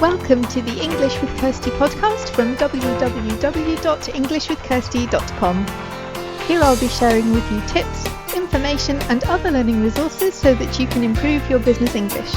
Welcome to the English with Kirsty podcast from www.englishwithkirsty.com. Here I'll be sharing with you tips, information and other learning resources so that you can improve your business English.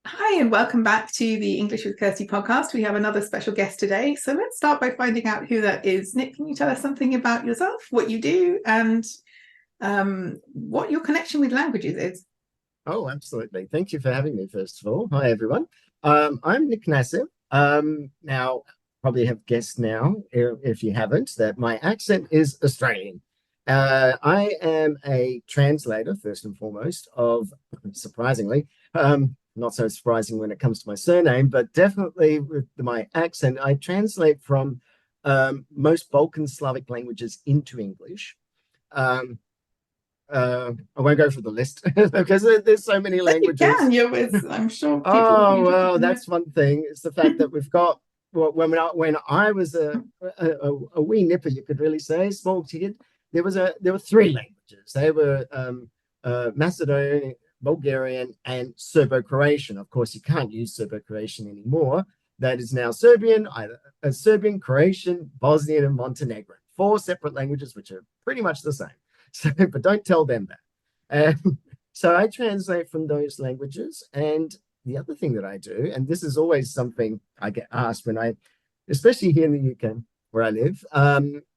Hi and welcome back to the English with Kirsty podcast. We have another special guest today. So let's start by finding out who that is. Nick, can you tell us something about yourself, what you do, and what your connection with languages is? Oh, absolutely. Thank you for having me, first of all. Hi, everyone. I'm Nick Nasev. Now, probably have guessed now, if you haven't, that my accent is Australian. I am a translator, first and foremost, of, surprisingly, not so surprising when it comes to my surname, but definitely with my accent, I translate from most Balkan Slavic languages into English. I won't go through the list because there's so many languages. You can, I'm sure people. Oh, well, that's one thing. It's the fact that we've got, well, when I was a wee nipper, you could really say, small kid, there were three languages. They were Macedonian, Bulgarian, and Serbo-Croatian. Of course, you can't use Serbo-Croatian anymore. That is now Serbian, Serbian, Croatian, Bosnian, and Montenegrin. Four separate languages, which are pretty much the same. So, but don't tell them that. So I translate from those languages. And the other thing that I do, and this is always something I get asked when especially here in the UK, where I live,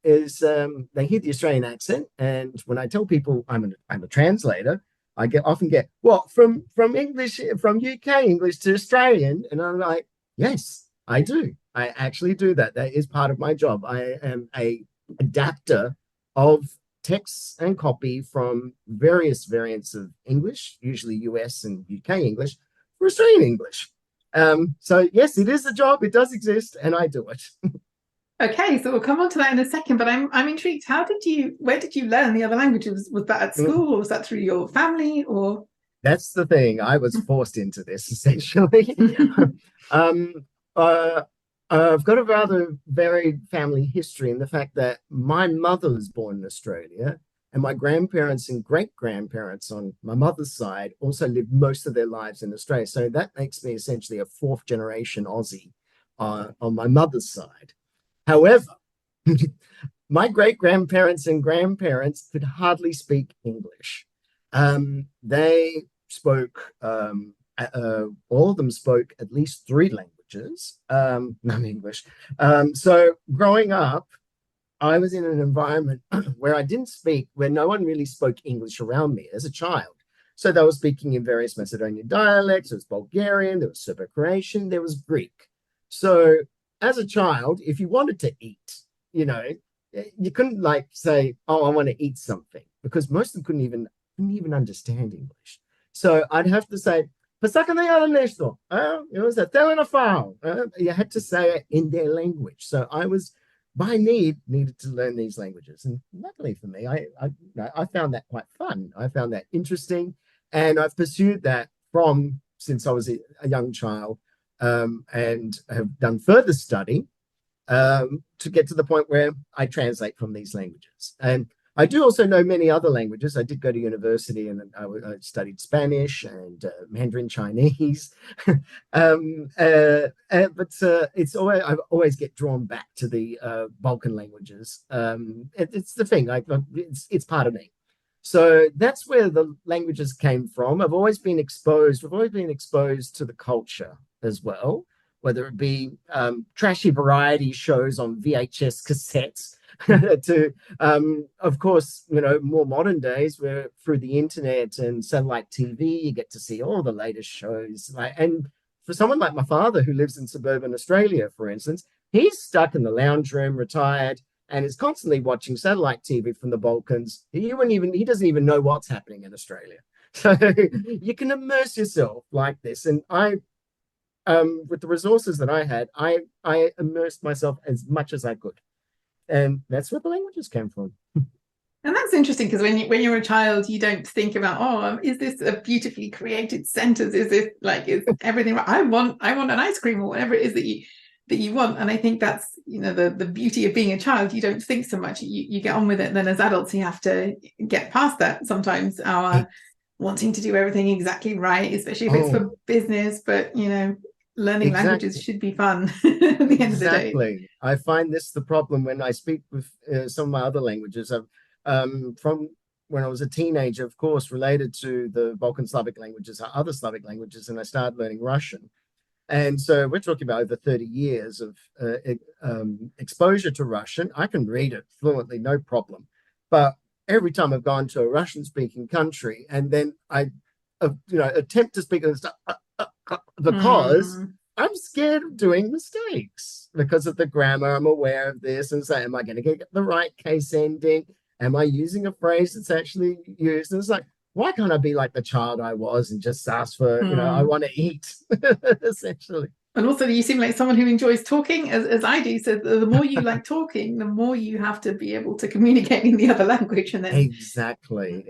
is they hear the Australian accent. And when I tell people I'm a translator, I often get, what, from English, from UK English to Australian? And I'm like, yes, I do. I actually do that. That is part of my job. I am a adapter of texts and copy from various variants of English, usually US and UK English, for Australian English. So yes, it is a job. It does exist, and I do it. Okay, so we'll come on to that in a second, but I'm intrigued. Where did you learn the other languages? Was that at school, or was that through your family, or? That's the thing. I was forced into this, essentially. I've got a rather varied family history in the fact that my mother was born in Australia, and my grandparents and great-grandparents on my mother's side also lived most of their lives in Australia. So that makes me essentially a fourth-generation Aussie on my mother's side. However, my great-grandparents and grandparents could hardly speak English. They spoke, all of them spoke at least three languages, non-English. So growing up, I was in an environment where where no one really spoke English around me as a child. So they were speaking in various Macedonian dialects. There was Bulgarian, there was Serbo-Croatian, there was Greek. So as a child, if you wanted to eat, you couldn't say, oh, I want to eat something, because most of them couldn't even understand English. So I'd have to say, nešto. You had to say it in their language. So I was, by needed to learn these languages. And luckily for me, I found that quite fun. I found that interesting. And I've pursued that since I was a young child, and have done further study to get to the point where I translate from these languages. And I do also know many other languages. I did go to university and I studied Spanish and Mandarin Chinese. But it's always, I always get drawn back to the Balkan languages. It's the thing, it's part of me. So that's where the languages came from. We've always been exposed to the culture as well, whether it be trashy variety shows on VHS cassettes to, of course, more modern days where through the internet and satellite TV, you get to see all the latest shows. And for someone like my father who lives in suburban Australia, for instance, he's stuck in the lounge room, retired, and is constantly watching satellite TV from the Balkans. He doesn't even know what's happening in Australia. So you can immerse yourself like this. And with the resources that I had, I immersed myself as much as I could. And that's where the languages came from. And that's interesting, because when you're a child, you don't think about, oh, is this a beautifully created sentence? Is this is everything right? I want an ice cream, or whatever it is that you. that you want. And I think that's, the beauty of being a child. You don't think so much, you get on with it. And then as adults, you have to get past that. Sometimes our wanting to do everything exactly right, especially if it's for business, but learning languages should be fun at the end of the day. Exactly. I find this the problem when I speak with some of my other languages. From when I was a teenager, of course, related to the Balkan Slavic languages, other Slavic languages, and I started learning Russian. And so we're talking about over 30 years of exposure to Russian. I can read it fluently, no problem. But every time I've gone to a Russian-speaking country, and then I, attempt to speak and stuff, because I'm scared of doing mistakes because of the grammar. I'm aware of this, and so, am I going to get the right case ending? Am I using a phrase that's actually used? And it's like, why can't I be like the child I was and just ask for, I want to eat, essentially. And also, you seem like someone who enjoys talking, as I do. So the more you like talking, the more you have to be able to communicate in the other language. And then exactly.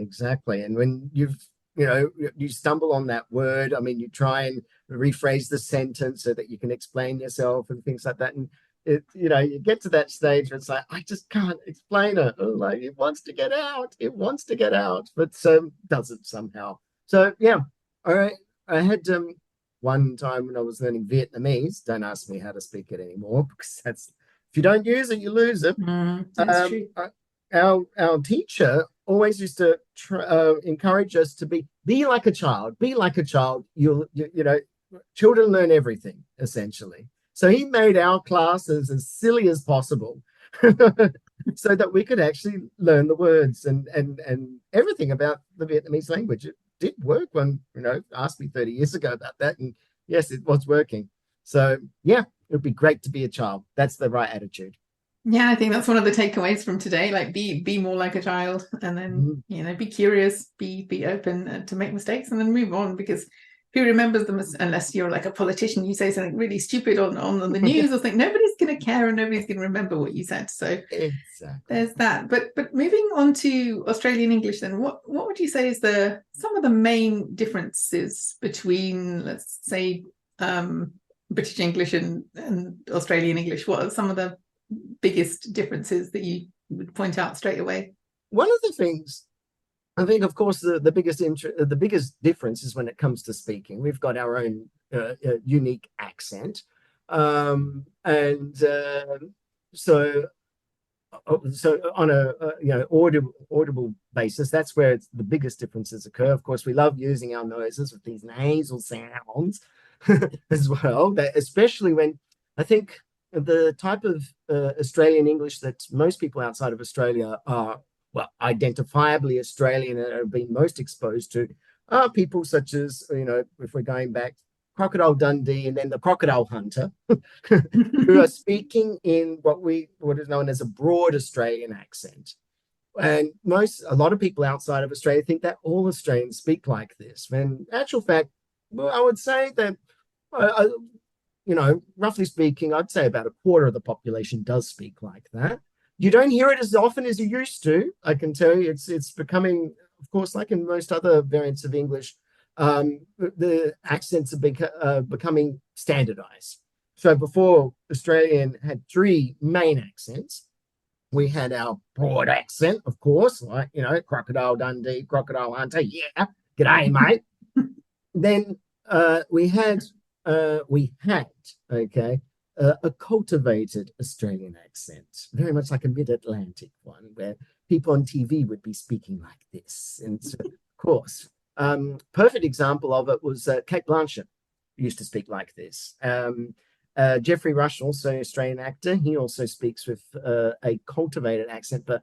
And when you stumble on that word, I mean, you try and rephrase the sentence so that you can explain yourself and things like that. And you get to that stage where it's like, I just can't explain it. Like, it wants to get out, but doesn't somehow. So yeah, all right. I had one time when I was learning Vietnamese. Don't ask me how to speak it anymore, because if you don't use it, you lose it. That's true. Our teacher always used to encourage us to be like a child. Be like a child. Children learn everything, essentially. So he made our classes as silly as possible so that we could actually learn the words and everything about the Vietnamese language. It did work when, asked me 30 years ago about that. And yes, it was working. So yeah, it would be great to be a child. That's the right attitude. Yeah, I think that's one of the takeaways from today. Like, be more like a child, and then, be curious, be open to make mistakes, and then move on, because who remembers them, unless you're like a politician, you say something really stupid on the news or something, nobody's going to care and nobody's going to remember what you said. So exactly. There's that. But moving on to Australian English, then, what would you say is some of the main differences between, let's say, British English and Australian English? What are some of the biggest differences that you would point out straight away? One of the things, I think, of course, the biggest difference is when it comes to speaking. We've got our own unique accent, so on a audible basis, that's where the biggest differences occur. Of course, we love using our noses with these nasal sounds as well. Especially when, I think, the type of Australian English that most people outside of Australia are, well, identifiably Australian and have been most exposed to, are people such as, if we're going back, Crocodile Dundee and then the Crocodile Hunter, who are speaking in what is known as a broad Australian accent. And a lot of people outside of Australia think that all Australians speak like this. When in actual fact, well, I would say that, roughly speaking, I'd say about a quarter of the population does speak like that. You don't hear it as often as you used to. I can tell you, it's becoming, of course, like in most other variants of English, the accents are becoming standardized. So before, Australian had three main accents. We had our broad accent, of course, like, Crocodile Dundee, Crocodile Hunter, yeah, g'day, mate. Then we had, a cultivated Australian accent, very much like a mid-Atlantic one, where people on TV would be speaking like this. And so, of course, perfect example of it was Kate Blanchett used to speak like this. Geoffrey Rush, also Australian actor, he also speaks with a cultivated accent. But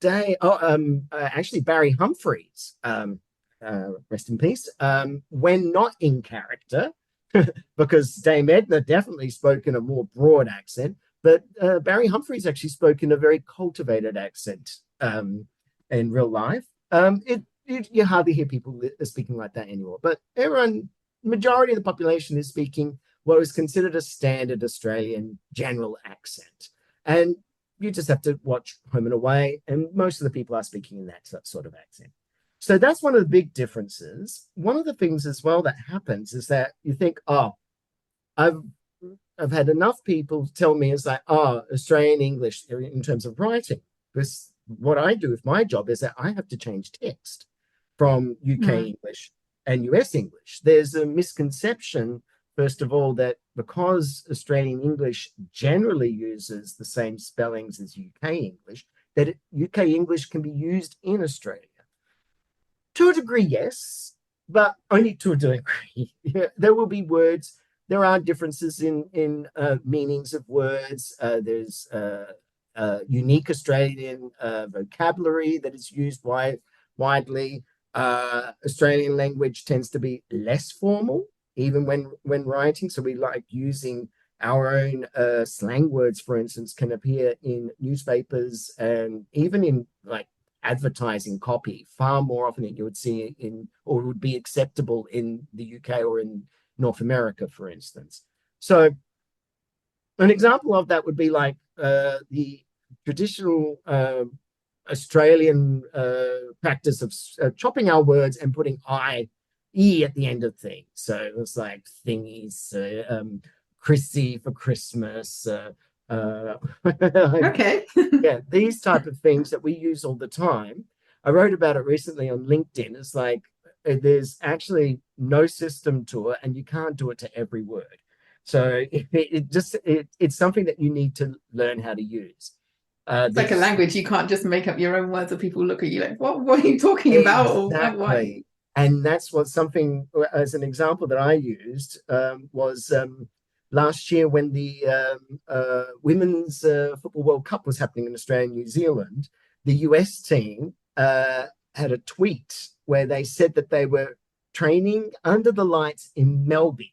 actually Barry Humphries, rest in peace, when not in character, because Dame Edna definitely spoke in a more broad accent, but Barry Humphries actually spoke in a very cultivated accent in real life. You hardly hear people speaking like that anymore, but majority of the population is speaking what was considered a standard Australian general accent. And you just have to watch Home and Away, and most of the people are speaking in that sort of accent. So that's one of the big differences. One of the things as well that happens is that you think, I've had enough people tell me it's like, Australian English in terms of writing. Because what I do with my job is that I have to change text from UK English and US English. There's a misconception, first of all, that because Australian English generally uses the same spellings as UK English, that UK English can be used in Australia. To a degree, yes, but only to a degree. There will be words. There are differences in meanings of words. There's unique Australian vocabulary that is used widely. Australian language tends to be less formal, even when writing. So we like using our own slang words, for instance, can appear in newspapers and even in like advertising copy far more often than you would see in, or would be acceptable in the UK or in North America, for instance. So an example of that would be like the traditional Australian practice of chopping our words and putting E at the end of things. So it's like thingies, Chrissy for Christmas, Okay. yeah, these type of things that we use all the time. I wrote about it recently on LinkedIn. It's like there's actually no system to it, and you can't do it to every word. So it's something that you need to learn how to use. It's like a language. You can't just make up your own words, or people look at you like, what are you talking about? Exactly. Or why? And that's what something, as an example that I used, was last year when the Women's Football World Cup was happening in Australia and New Zealand. The US team had a tweet where they said that they were training under the lights in Melbourne,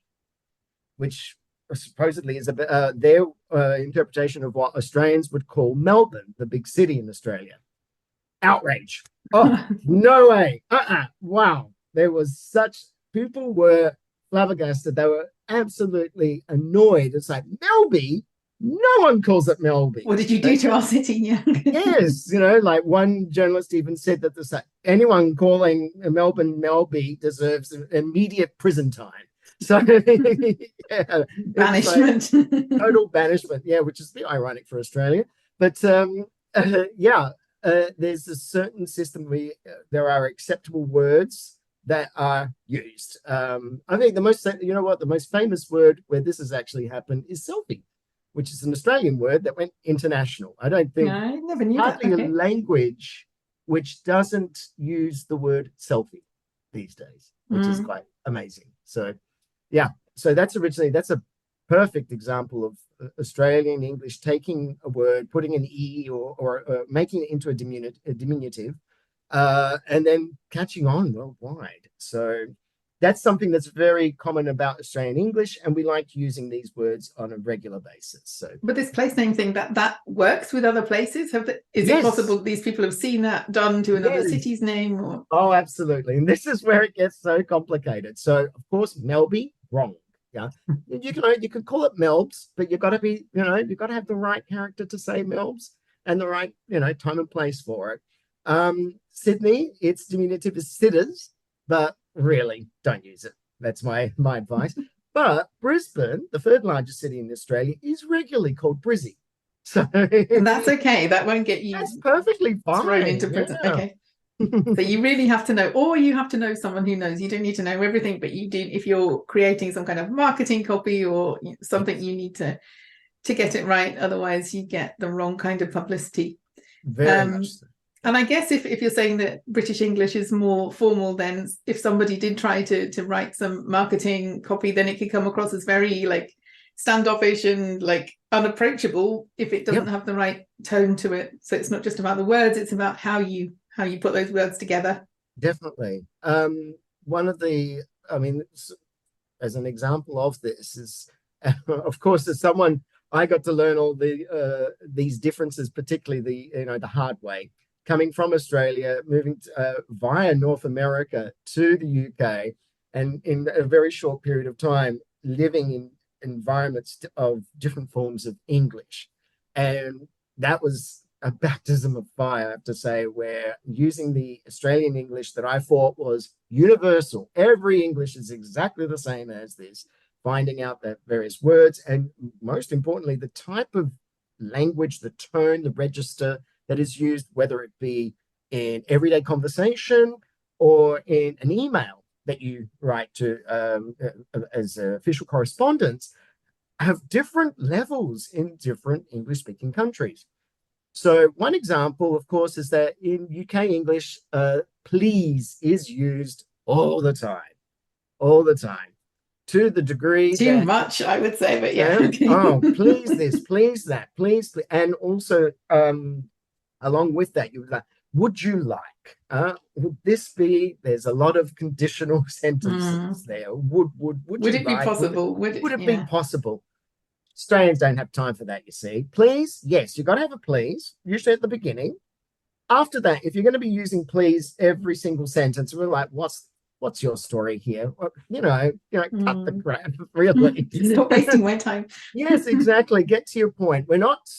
which supposedly is their interpretation of what Australians would call Melbourne, the big city in Australia. Outrage. Oh, no way. Wow. There was such, people were flabbergasted. They were absolutely annoyed. It's like, Melby? No one calls it Melby. What did you do to our city? Yeah. Yes, like one journalist even said that this, anyone calling Melbourne Melby deserves immediate prison time. So yeah, banishment, like total banishment. Yeah, which is a bit ironic for Australia, but there's a certain system where there are acceptable words that are used. I think the most famous word where this has actually happened is selfie, which is an Australian word that went international. I don't think I never knew hardly that. Okay. a language which doesn't use the word selfie these days, which is quite amazing. So yeah, so that's a perfect example of Australian English taking a word, putting an E or making it into a diminutive, and then catching on worldwide. So that's something that's very common about Australian English, and we like using these words on a regular basis. So, but this place name thing, that works with other places. Is it possible these people have seen that done to another city's name? Or? Oh, absolutely. And this is where it gets so complicated. So, of course, Melby, wrong. Yeah, you could call it Melbs, but you've got to have the right character to say Melbs and the right time and place for it. Sydney, its diminutive is sitters, but really don't use it. That's my advice. But Brisbane, the third largest city in Australia, is regularly called Brizzy. So and that's okay. That won't get you. That's perfectly fine. Thrown into prison. Yeah. Okay. So you really have to know, or you have to know someone who knows. You don't need to know everything, but you do. If you're creating some kind of marketing copy or something, you need to get it right. Otherwise, you get the wrong kind of publicity. Very much so. And I guess if you're saying that British English is more formal, then if somebody did try to write some marketing copy, then it could come across as very like standoffish and like unapproachable if it doesn't have the right tone to it. So it's not just about the words; it's about how you put those words together. Definitely. One of the, as an example of this is, of course, as someone, I got to learn all these differences, particularly the hard way. Coming from Australia, moving via North America to the UK, and in a very short period of time, living in environments of different forms of English. And that was a baptism of fire, I have to say, where using the Australian English that I thought was universal, every English is exactly the same as this, finding out the various words, and most importantly, the type of language, the tone, the register that is used, whether it be in everyday conversation or in an email that you write to as official correspondence, have different levels in different English-speaking countries. So one example, of course, is that in UK English, please is used all the time, to the degree Too that much, I would say, but yeah. Okay. oh, please this, please that, please, and also along with that, you would like, would you like? Would this be? There's a lot of conditional sentences there. Would Would you it be like? possible? Would it be possible? Australians don't have time for that, you see. Please, yes, you've got to have a please, usually at the beginning. After that, if you're going to be using please every single sentence, we're like, what's your story here? Cut the crap, really. Stop wasting my time. Yes, exactly. Get to your point. We're not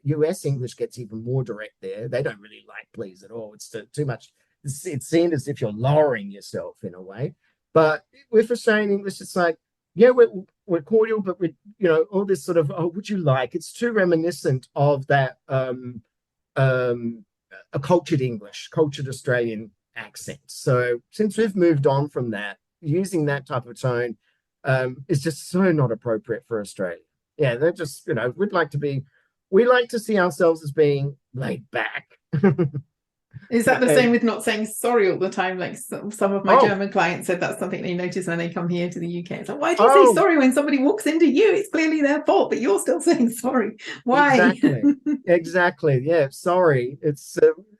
US English gets even more direct there. They don't really like please at all. It's too much. It's seen as if you're lowering yourself in a way. But with Australian English, it's like, yeah, we're cordial, but we, all this sort of, oh, would you like? It's too reminiscent of that a cultured English, cultured Australian accent. So since we've moved on from that, using that type of tone is just so not appropriate for Australia. Yeah, they're just, we like to see ourselves as being laid back. Is that the same with not saying sorry all the time? Like some of my German clients said that's something they notice when they come here to the UK. It's like, why do you say sorry when somebody walks into you? It's clearly their fault, but you're still saying sorry. Why? Exactly. Yeah, sorry. It's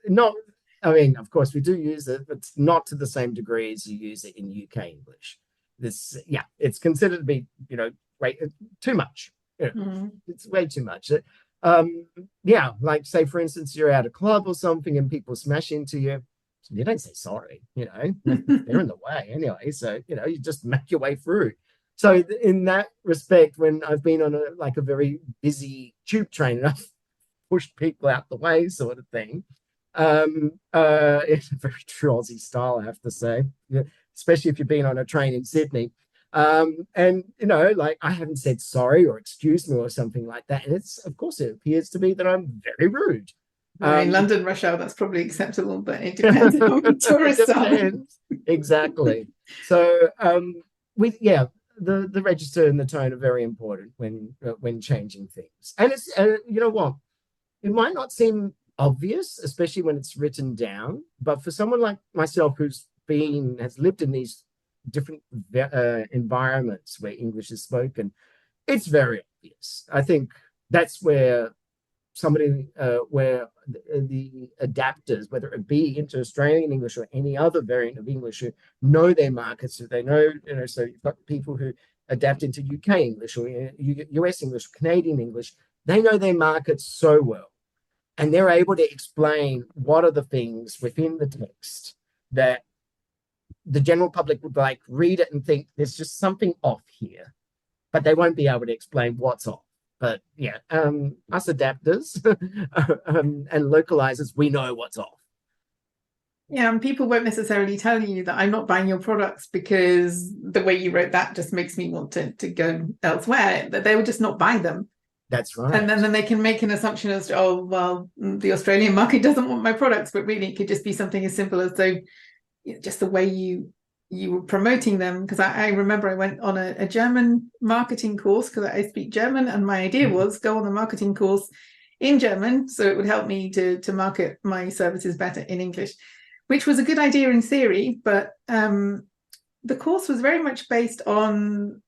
not, of course, we do use it, but it's not to the same degree as you use it in UK English. It's considered to be, too much. It's way too much. Like say for instance you're at a club or something and people smash into you, you don't say sorry, they're in the way anyway, so you just make your way through. So in that respect, when I've been on a very busy tube train and I've pushed people out the way sort of thing, it's a very true Aussie style, I have to say, especially if you've been on a train in Sydney. And I haven't said sorry or excuse me or something like that, and of course it appears to be that I'm very rude. In London rush hour, that's probably acceptable, but it depends on tourists are. Exactly. So the register and the tone are very important when changing things. And it's you know what, it might not seem obvious, especially when it's written down, but for someone like myself has lived in these different environments where English is spoken, it's very obvious. I think that's where where the adapters, whether it be into Australian English or any other variant of English, who know their markets, so they know, so you've got people who adapt into UK English or US English, Canadian English, they know their markets so well, and they're able to explain what are the things within the text that the general public would read it and think there's just something off here, but they won't be able to explain what's off. But us adapters and localizers, we know what's off. Yeah, and people won't necessarily tell you that I'm not buying your products because the way you wrote that just makes me want to go elsewhere. That they will just not buy them. That's right. And then they can make an assumption as to, oh, well, the Australian market doesn't want my products, but really it could just be something as simple as just the way you were promoting them. Because I remember I went on a German marketing course because I speak German, and my idea was go on the marketing course in German so it would help me to market my services better in English, which was a good idea in theory, but the course was very much based on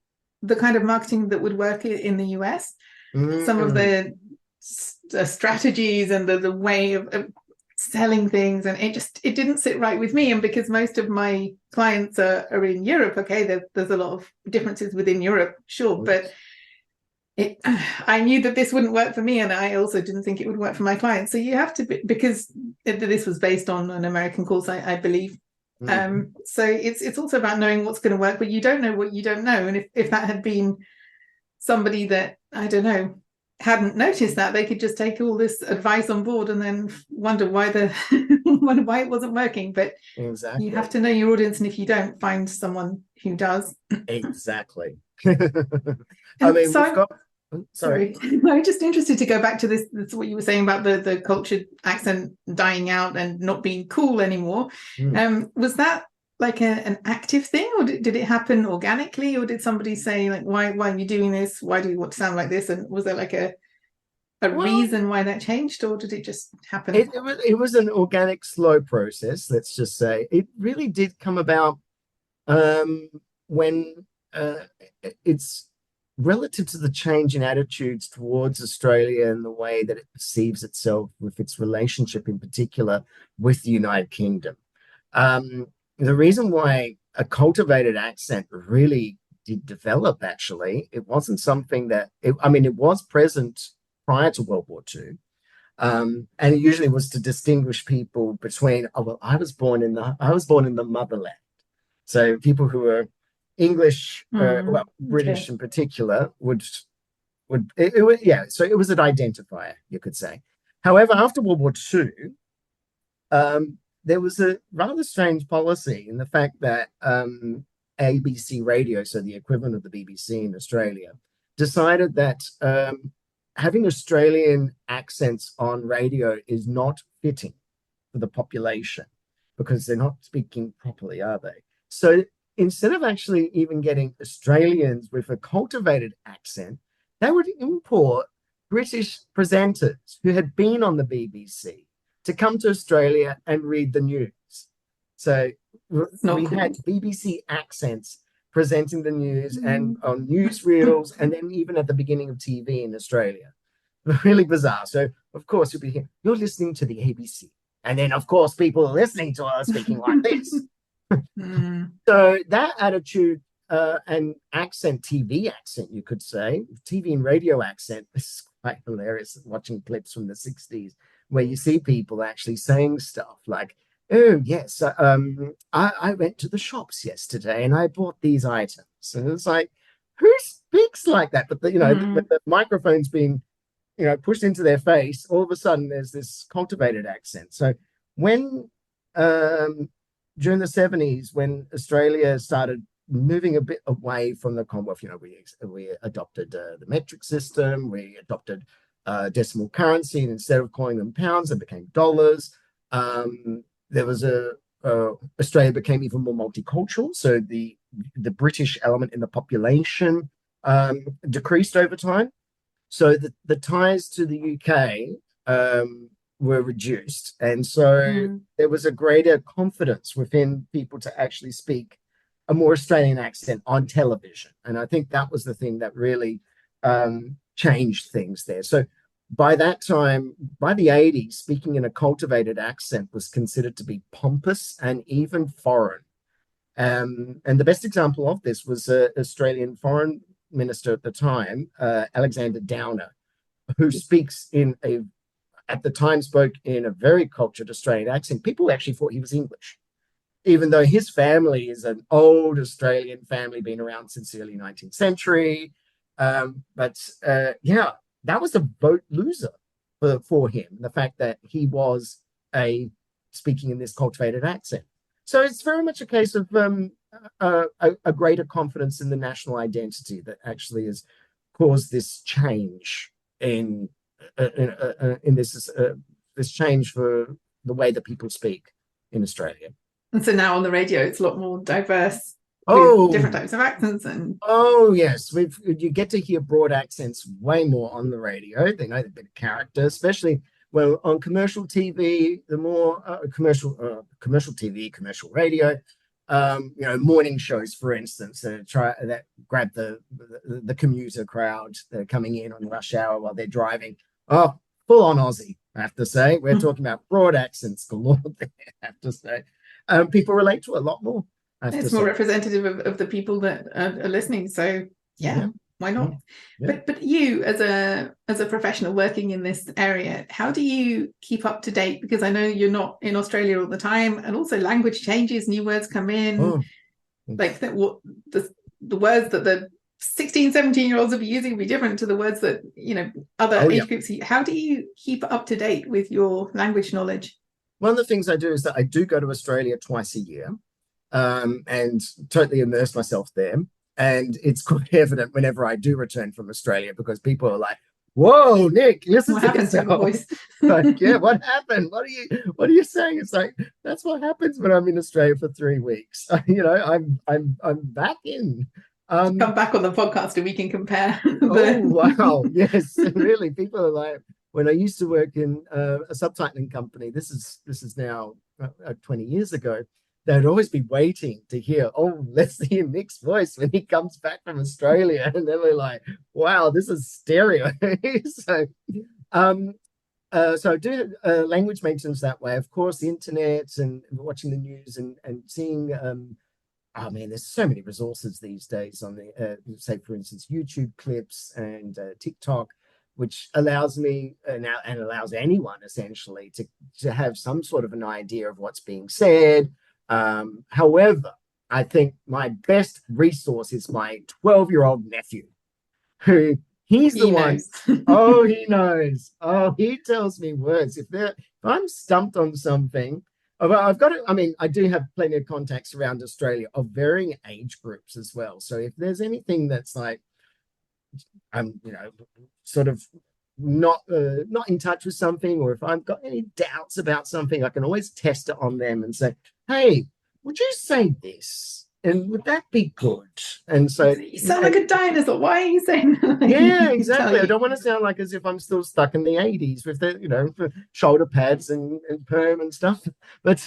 the kind of marketing that would work in the US. Some of the strategies and the way of selling things, and it didn't sit right with me. And because most of my clients are in Europe, there's a lot of differences within Europe, sure, but I knew that this wouldn't work for me, and I also didn't think it would work for my clients. So you have to because this was based on an American course, I believe. So it's also about knowing what's going to work, but you don't know what you don't know. And if that had been somebody that, I don't know, hadn't noticed that, they could just take all this advice on board and then wonder why wonder why it wasn't working. But Exactly. you have to know your audience, and if you don't, find someone who does. Exactly. I mean, so we've got. Sorry, I'm just interested to go back to this what you were saying about the cultured accent dying out and not being cool anymore. Was that like an active thing, or did it happen organically, or did somebody say like, why are you doing this? Why do you want to sound like this? And was there like a reason why that changed, or did it just happen? It was an organic, slow process, let's just say. It really did come about when it's relative to the change in attitudes towards Australia and the way that it perceives itself with its relationship in particular with the United Kingdom. The reason why a cultivated accent really did develop, actually, it wasn't something that, it was present prior to World War II. And it usually was to distinguish people between, I was born in the motherland. So people who were English, British in particular, so it was an identifier, you could say. However, after World War II, there was a rather strange policy in the fact that ABC Radio, so the equivalent of the BBC in Australia, decided that having Australian accents on radio is not fitting for the population because they're not speaking properly, are they? So instead of actually even getting Australians with a cultivated accent, they would import British presenters who had been on the BBC to come to Australia and read the news. So we had BBC accents presenting the news and on newsreels, and then even at the beginning of TV in Australia. Really bizarre. So, of course, you're listening to the ABC. And then, of course, people are listening to us speaking like this. So that attitude and accent, TV accent, you could say, TV and radio accent, this is quite hilarious watching clips from the 60s where you see people actually saying stuff like, oh, yes, I went to the shops yesterday and I bought these items. And it's like, who speaks like that? But, with the microphones being, pushed into their face, all of a sudden there's this cultivated accent. So when during the 70s, when Australia started moving a bit away from the Commonwealth, we adopted the metric system, we adopted decimal currency, and instead of calling them pounds, they became dollars. There was Australia became even more multicultural, so the British element in the population decreased over time. So the ties to the UK were reduced. And so there was a greater confidence within people to actually speak a more Australian accent on television. And I think that was the thing that really changed things there. So by that time, by the 80s, speaking in a cultivated accent was considered to be pompous and even foreign. And the best example of this was Australian Foreign Minister at the time, Alexander Downer, who at the time spoke in a very cultured Australian accent. People actually thought he was English, even though his family is an old Australian family, been around since the early 19th century. That was a vote loser for him, the fact that he was speaking in this cultivated accent. So it's very much a case of a greater confidence in the national identity that actually has caused this change in this change for the way that people speak in Australia. And so now on the radio, it's a lot more diverse. With different types of accents yes, you get to hear broad accents way more on the radio. They know the bit of character, especially on commercial TV. The more commercial TV, commercial radio, morning shows, for instance, grab the commuter crowd coming in on rush hour while they're driving. Oh, full on Aussie, I have to say. We're talking about broad accents galore there, I have to say. People relate to it a lot more. It's more representative of the people that are listening. So why not? Yeah. But you, as a professional working in this area, how do you keep up to date? Because I know you're not in Australia all the time, and also language changes, new words come in, like the words that the 16, 17-year-olds will be using will be different to the words that, other age groups. How do you keep up to date with your language knowledge? One of the things I do is that I do go to Australia twice a year, and totally immerse myself there. And it's quite evident whenever I do return from Australia, because people are like, "Whoa, Nick, listen What to happened to your yourself." voice? Like, yeah, what happened? What are you saying? It's like, that's what happens when I'm in Australia for 3 weeks. I'm back in. Come back on the podcast and we can compare. Oh wow, yes, really. People are like, when I used to work in a subtitling company, this is now 20 years ago, they'd always be waiting to hear, "Oh, let's hear Nick's voice when he comes back from Australia," and then we're like, "Wow, this is stereo." So, so I do language maintenance that way. Of course, the internet and watching the news and seeing. Oh man, there's so many resources these days on the, say, for instance, YouTube clips and TikTok, which allows me now and allows anyone essentially to have some sort of an idea of what's being said. However, I think my best resource is my 12-year-old nephew, who he's the one. Oh, he knows. Oh, he tells me words. If I'm stumped on something, I've got it. I mean, I do have plenty of contacts around Australia of varying age groups as well. So if there's anything that's like, I'm, sort of not in touch with something, or if I've got any doubts about something, I can always test it on them and say, "Hey, would you say this? And would that be good?" And so you sound like a dinosaur. Why are you saying that? Yeah, exactly. I don't want to sound like as if I'm still stuck in the 80s with the shoulder pads and perm and stuff. But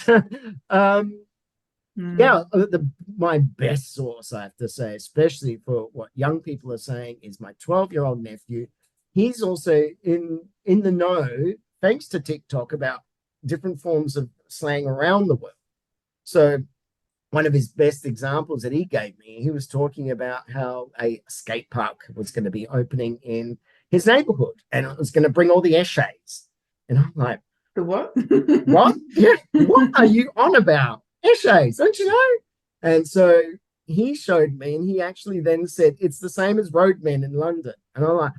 yeah, my best source, I have to say, especially for what young people are saying, is my 12-year-old nephew. He's also in the know, thanks to TikTok, about different forms of slang around the world. So one of his best examples that he gave me, he was talking about how a skate park was going to be opening in his neighborhood, and it was going to bring all the essays. And I'm like, the what? What? Yeah, what are you on about? Essays, don't you know? And so he showed me, and he actually then said it's the same as roadmen in London. And I'm like,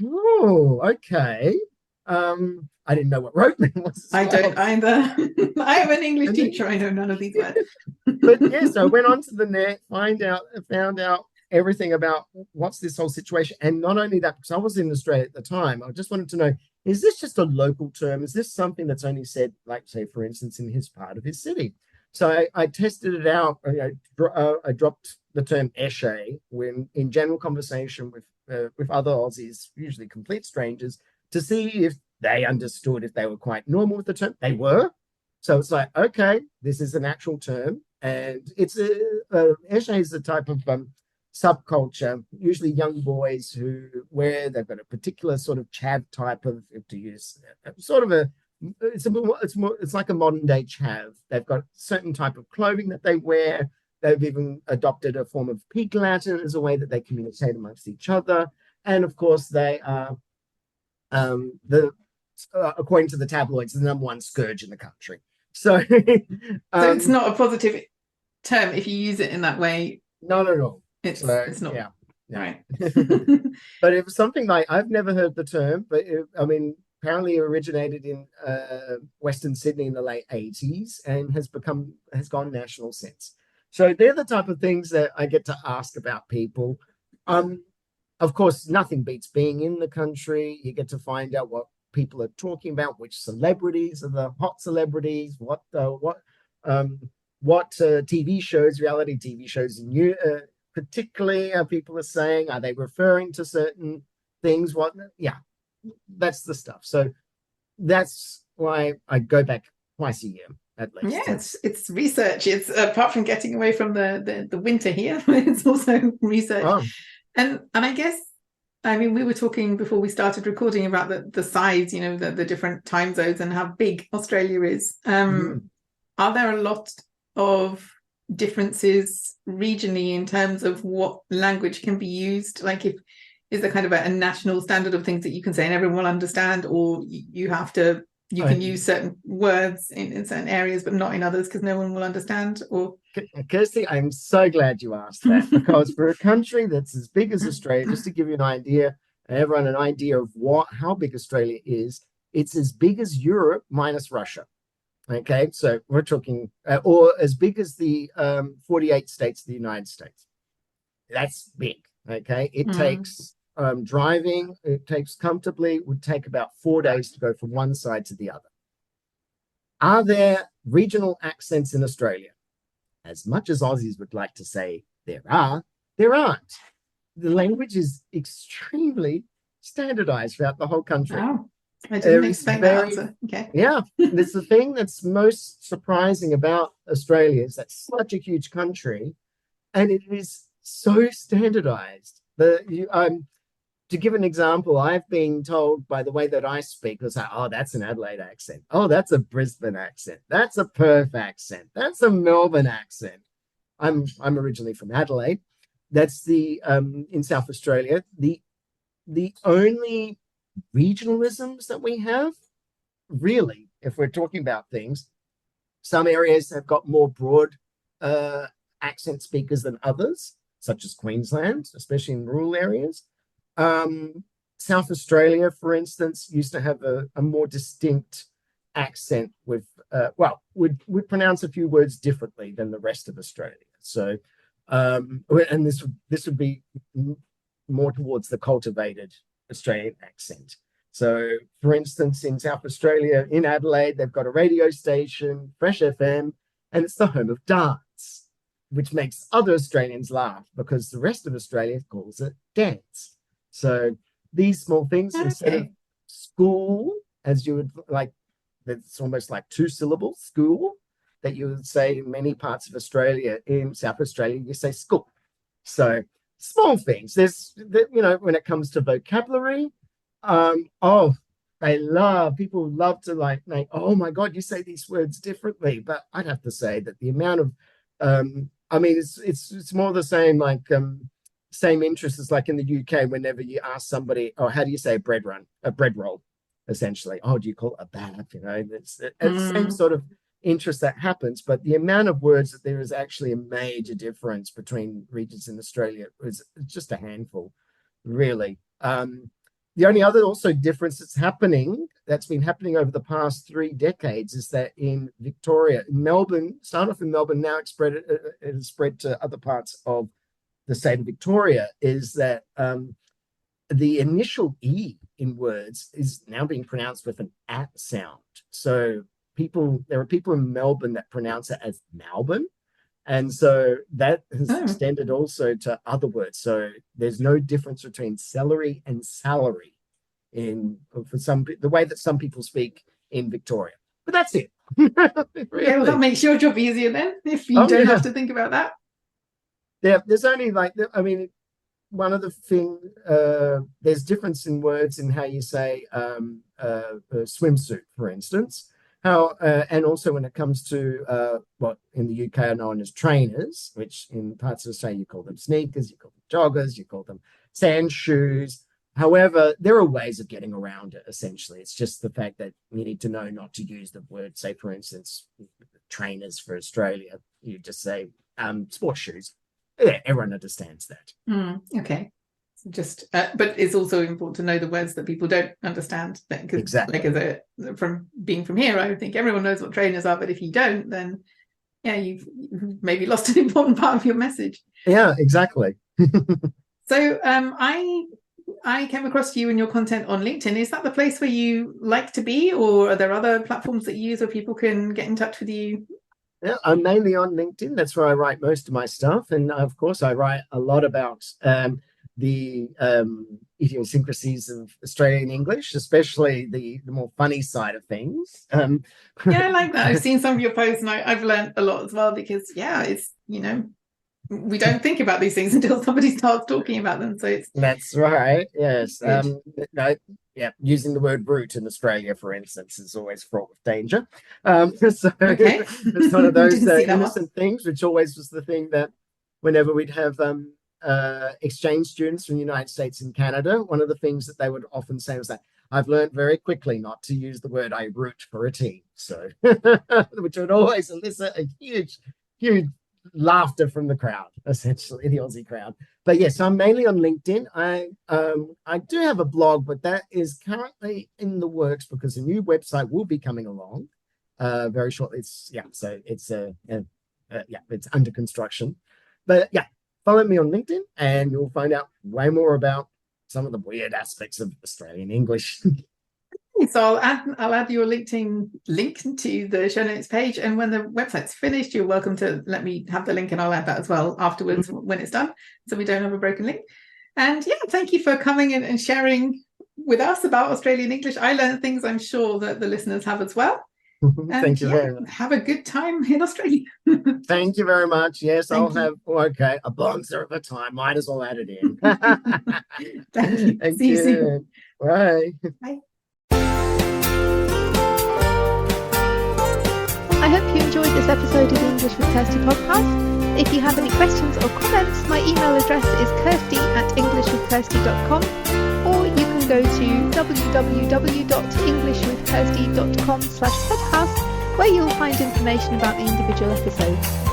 oh, okay. I didn't know what roadman was. I don't either. I am an English teacher. I know none of these words. But yes, I went onto the net, found out everything about what's this whole situation. And not only that, because I was in Australia at the time, I just wanted to know, is this just a local term? Is this something that's only said, like, say, for instance, in his part of his city? So I tested it out. I dropped the term essay when in general conversation with other Aussies, usually complete strangers, to see if they understood, if they were quite normal with the term. They were. So it's like, okay, this is an actual term. And it's essay is a type of subculture, usually young boys they've got a particular sort of chav type of, to use sort of it's like a modern day chav. They've got a certain type of clothing that they wear. They've even adopted a form of Pig Latin as a way that they communicate amongst each other. And of course, they are according to the tabloids, the number one scourge in the country. So, so it's not a positive term if you use it in that way. Not at all. It's not. Yeah. Right. But it was something like, I've never heard the term, but apparently it originated in Western Sydney in the late 80s and has gone national since. So they're the type of things that I get to ask about people. Of course, nothing beats being in the country. You get to find out what people are talking about, which celebrities are the hot celebrities, what TV shows, reality TV shows, particularly people are saying, are they referring to certain things? That's the stuff. So that's why I go back twice a year at least. Yeah, it's research. It's apart from getting away from the winter here, it's also research. Oh. And I guess, I mean, we were talking before we started recording about the size, the different time zones and how big Australia is. Are there a lot of differences regionally in terms of what language can be used? Like, is there kind of a national standard of things that you can say and everyone will understand, or you have to you can use certain words in certain areas, but not in others because no one will understand? Or Kirsty, I'm so glad you asked that, because for a country that's as big as Australia, just to give you an idea, everyone an idea of how big Australia is, it's as big as Europe minus Russia. Okay, so we're talking, or as big as the 48 states of the United States. That's big. Okay, it takes driving, it takes comfortably, would take about 4 days to go from one side to the other. Are there regional accents in Australia? As much as Aussies would like to say there aren't. The language is extremely standardized throughout the whole country. Wow. I didn't expect that answer. Okay. Yeah, that's the thing that's most surprising about Australia is that's such a huge country, and it is so standardized. To give an example, I've been told by the way that I speak, it's like, oh, that's an Adelaide accent. Oh, that's a Brisbane accent. That's a Perth accent. That's a Melbourne accent. I'm originally from Adelaide. That's the in South Australia. The only regionalisms that we have, really, if we're talking about things, some areas have got more broad accent speakers than others, such as Queensland, especially in rural areas. South Australia, for instance, used to have a more distinct accent with, would pronounce a few words differently than the rest of Australia. So, and this would be more towards the cultivated Australian accent. So, for instance, in South Australia, in Adelaide, they've got a radio station, Fresh FM, and it's the home of dance, which makes other Australians laugh because the rest of Australia calls it dance. So these small things, instead of school, as you would like, that's almost like 2 syllables, school, that you would say in many parts of Australia. In South Australia, you say school. So small things. There's, when it comes to vocabulary, people love to like, oh my God, you say these words differently. But I'd have to say that the amount of, it's more the same, like, same interest as like in the UK, whenever you ask somebody, oh, how do you say a bread roll, essentially? Oh, do you call it a bath? It's the same sort of interest that happens, but the amount of words that there is actually a major difference between regions in Australia is just a handful, really. The only other also difference that's been happening over the past 3 decades is that in Victoria, Melbourne, started off in Melbourne, now it has spread to other parts of the state of Victoria, is that the initial E in words is now being pronounced with an at sound. So there are people in Melbourne that pronounce it as Melbourne. And so that has extended also to other words. So there's no difference between celery and salary the way that some people speak in Victoria. But that's it. Really. Yeah, well, that makes your job easier then, if you don't have to think about that. Yeah, there's only one of the things, there's difference in words in how you say swimsuit, for instance. And also when it comes to what in the UK are known as trainers, which in parts of Australia you call them sneakers, you call them joggers, you call them sand shoes. However, there are ways of getting around it, essentially. It's just the fact that you need to know not to use the word, say, for instance, trainers for Australia. You just say sports shoes. Yeah, everyone understands that. Okay. But it's also important to know the words that people don't understand. Exactly. Like from being from here, I would think everyone knows what trainers are, but if you don't, then you've maybe lost an important part of your message. Yeah, exactly. So I came across you and your content on LinkedIn. Is that the place where you like to be, or are there other platforms that you use where people can get in touch with you? Yeah, I'm mainly on LinkedIn. That's where I write most of my stuff. And of course, I write a lot about the idiosyncrasies of Australian English, especially the more funny side of things. Yeah, I like that. I've seen some of your posts and I've learned a lot as well because, it's, we don't think about these things until somebody starts talking about them. So that's right. Yes. Using the word root in Australia, for instance, is always fraught with danger. So it's one of those innocent things, which always was the thing that whenever we'd have exchange students from the United States and Canada, one of the things that they would often say was that, I've learned very quickly not to use the word I root for a team. So, which would always elicit a huge laughter from the crowd, essentially the Aussie crowd. But yes, I'm mainly on LinkedIn. I do have a blog, but that is currently in the works because a new website will be coming along very shortly. It's under construction. But yeah, follow me on LinkedIn and you'll find out way more about some of the weird aspects of Australian English. So I'll add your LinkedIn link to the show notes page, and when the website's finished, you're welcome to let me have the link, and I'll add that as well afterwards when it's done, so we don't have a broken link. And yeah, thank you for coming in and sharing with us about Australian English. I learned things I'm sure that the listeners have as well. Thank you very much. Have a good time in Australia. Thank you very much. Yes, I'll have a bonzer of a time. Might as well add it in. Thank you. See you soon. Bye. Bye. I hope you enjoyed this episode of the English with Kirsty podcast. If you have any questions or comments, my email address is kirsty@englishwithkirsty.com, or you can go to www.englishwithkirsty.com/podcast, where you'll find information about the individual episodes.